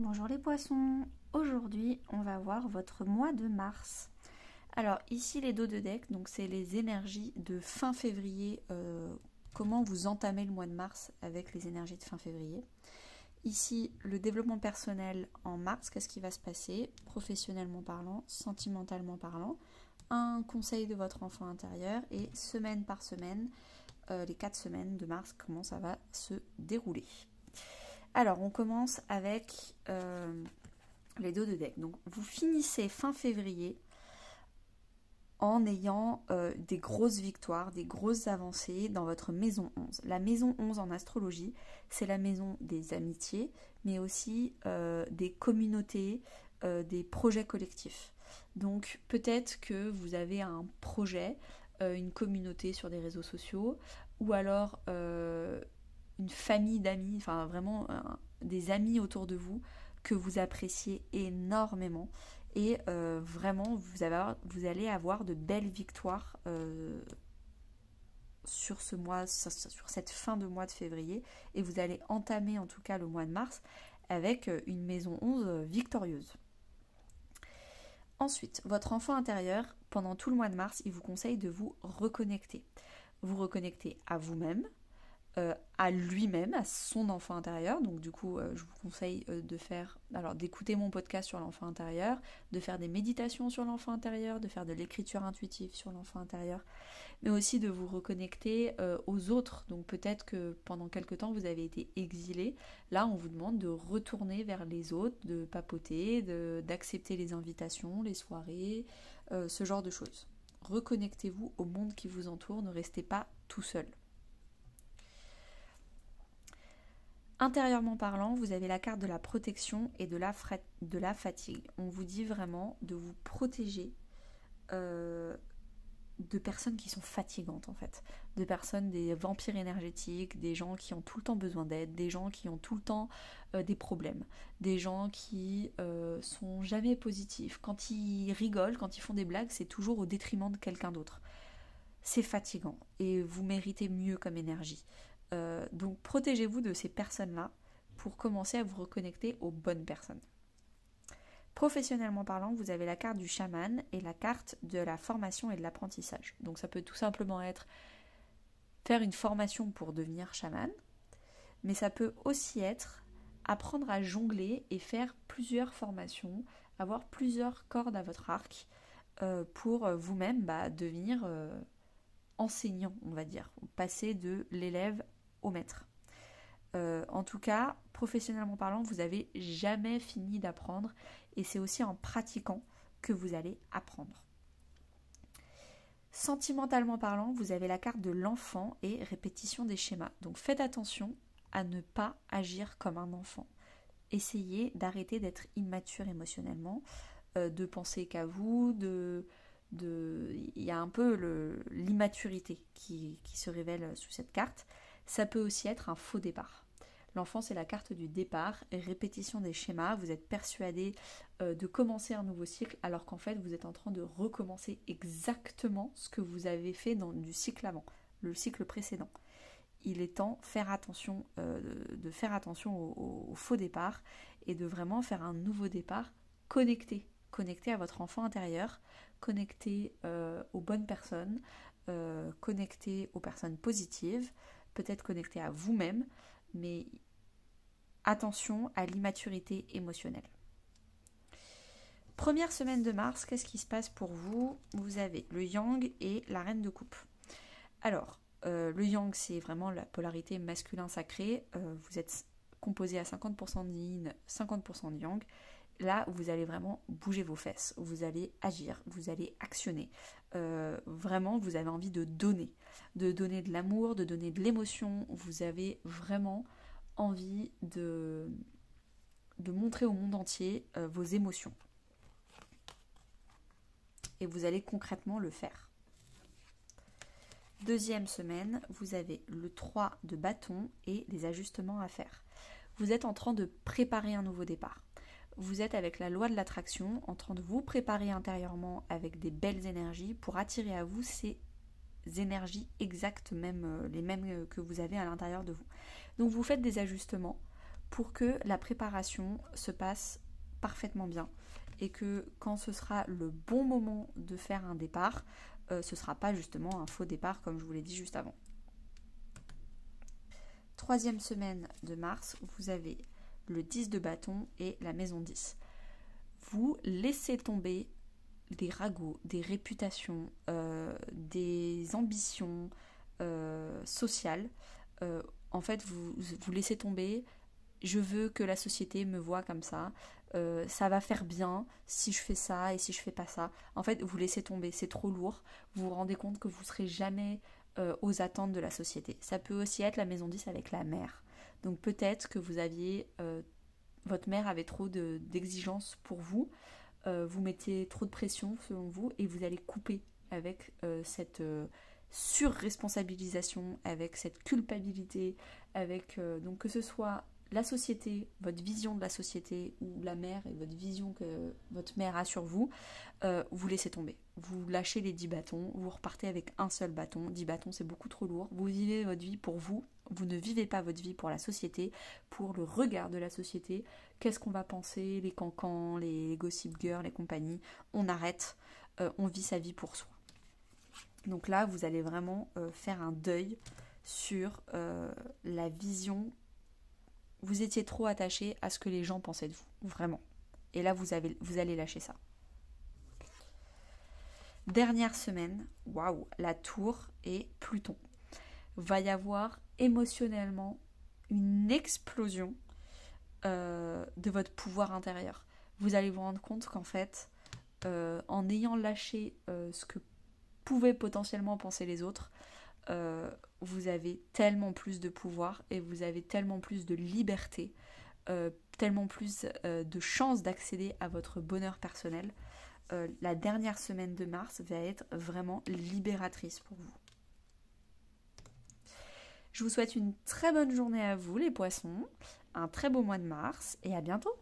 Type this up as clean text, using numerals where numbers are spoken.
Bonjour les poissons, aujourd'hui on va voir votre mois de mars. Alors ici les dos de deck, donc c'est les énergies de fin février, comment vous entamez le mois de mars avec les énergies de fin février. Ici le développement personnel en mars, qu'est-ce qui va se passer, professionnellement parlant, sentimentalement parlant, un conseil de votre enfant intérieur et semaine par semaine, les 4 semaines de mars, comment ça va se dérouler. Alors, on commence avec les dos de deck. Donc, vous finissez fin février en ayant des grosses victoires, des grosses avancées dans votre maison 11. La maison 11 en astrologie, c'est la maison des amitiés, mais aussi des communautés, des projets collectifs. Donc, peut-être que vous avez un projet, une communauté sur des réseaux sociaux, ou alors une famille d'amis, enfin vraiment des amis autour de vous que vous appréciez énormément et vraiment vous allez avoir de belles victoires sur ce mois, sur cette fin de mois de février, et vous allez entamer en tout cas le mois de mars avec une maison 11 victorieuse. Ensuite, votre enfant intérieur, pendant tout le mois de mars, il vous conseille de vous reconnecter. Vous reconnecter à vous-même, à lui-même, à son enfant intérieur. Donc du coup, je vous conseille d'écouter mon podcast sur l'enfant intérieur, de faire des méditations sur l'enfant intérieur, de faire de l'écriture intuitive sur l'enfant intérieur, mais aussi de vous reconnecter aux autres. Donc peut-être que pendant quelque temps, vous avez été exilé. Là, on vous demande de retourner vers les autres, de papoter, d'accepter les invitations, les soirées, ce genre de choses. Reconnectez-vous au monde qui vous entoure, ne restez pas tout seul. Intérieurement parlant, vous avez la carte de la protection et de la fatigue. On vous dit vraiment de vous protéger de personnes qui sont fatigantes en fait. De personnes, des vampires énergétiques, des gens qui ont tout le temps besoin d'aide, des gens qui ont tout le temps des problèmes, des gens qui sont jamais positifs. Quand ils rigolent, quand ils font des blagues, c'est toujours au détriment de quelqu'un d'autre. C'est fatigant et vous méritez mieux comme énergie. Donc protégez-vous de ces personnes-là pour commencer à vous reconnecter aux bonnes personnes. Professionnellement parlant, vous avez la carte du chaman et la carte de la formation et de l'apprentissage. Donc ça peut tout simplement être faire une formation pour devenir chaman, mais ça peut aussi être apprendre à jongler et faire plusieurs formations, avoir plusieurs cordes à votre arc pour vous-même devenir enseignant, on va dire, passer de l'élève au maître. En tout cas, professionnellement parlant, vous n'avez jamais fini d'apprendre et c'est aussi en pratiquant que vous allez apprendre. Sentimentalement parlant, vous avez la carte de l'enfant et répétition des schémas. Donc faites attention à ne pas agir comme un enfant. Essayez d'arrêter d'être immature émotionnellement, de penser qu'à vous, il y a un peu l'immaturité qui se révèle sous cette carte. Ça peut aussi être un faux départ. L'enfant, c'est la carte du départ, répétition des schémas. Vous êtes persuadé de commencer un nouveau cycle, alors qu'en fait, vous êtes en train de recommencer exactement ce que vous avez fait du cycle avant, le cycle précédent. Il est temps de faire attention au faux départ et de vraiment faire un nouveau départ connecté à votre enfant intérieur, connecté aux bonnes personnes, connecté aux personnes positives, peut-être connecté à vous-même, mais attention à l'immaturité émotionnelle. Première semaine de mars, qu'est-ce qui se passe pour vous ? Vous avez le yang et la reine de coupe. Alors, le yang, c'est vraiment la polarité masculin sacré. Vous êtes composé à 50% de yin, 50% de yang. Là, vous allez vraiment bouger vos fesses, vous allez agir, vous allez actionner. Vraiment, vous avez envie de donner de l'amour, de donner de l'émotion. Vous avez vraiment envie de montrer au monde entier vos émotions. Et vous allez concrètement le faire. Deuxième semaine, vous avez le 3 de bâton et les ajustements à faire. Vous êtes en train de préparer un nouveau départ. Vous êtes avec la loi de l'attraction, en train de vous préparer intérieurement avec des belles énergies pour attirer à vous ces énergies exactes, les mêmes que vous avez à l'intérieur de vous. Donc vous faites des ajustements pour que la préparation se passe parfaitement bien et que quand ce sera le bon moment de faire un départ, ce ne sera pas justement un faux départ comme je vous l'ai dit juste avant. Troisième semaine de mars, vous avez le 10 de bâton et la maison 10. Vous laissez tomber des ragots, des réputations, des ambitions sociales. En fait, vous laissez tomber. Je veux que la société me voie comme ça. Ça va faire bien si je fais ça et si je fais pas ça. En fait, vous laissez tomber. C'est trop lourd. Vous vous rendez compte que vous serez jamais aux attentes de la société. Ça peut aussi être la maison 10 avec la mère. Donc peut-être que vous aviez... votre mère avait trop d'exigences pour vous. Vous mettiez trop de pression selon vous et vous allez couper avec cette surresponsabilisation, avec cette culpabilité, avec donc que ce soit la société, votre vision de la société ou la mère et votre vision que votre mère a sur vous, vous laissez tomber. Vous lâchez les 10 bâtons, vous repartez avec un seul bâton. 10 bâtons, c'est beaucoup trop lourd. Vous vivez votre vie pour vous. Vous ne vivez pas votre vie pour la société, pour le regard de la société. Qu'est-ce qu'on va penser, les cancans, les gossip girls, les compagnies. On arrête, on vit sa vie pour soi. Donc là, vous allez vraiment faire un deuil sur la vision. Vous étiez trop attaché à ce que les gens pensaient de vous, vraiment. Et là, vous allez lâcher ça. Dernière semaine, waouh, la Tour et Pluton. Va y avoir émotionnellement une explosion de votre pouvoir intérieur. Vous allez vous rendre compte qu'en fait, en ayant lâché ce que pouvaient potentiellement penser les autres, vous avez tellement plus de pouvoir et vous avez tellement plus de liberté, tellement plus de chances d'accéder à votre bonheur personnel. La dernière semaine de mars va être vraiment libératrice pour vous. Je vous souhaite une très bonne journée à vous les poissons, un très beau mois de mars et à bientôt.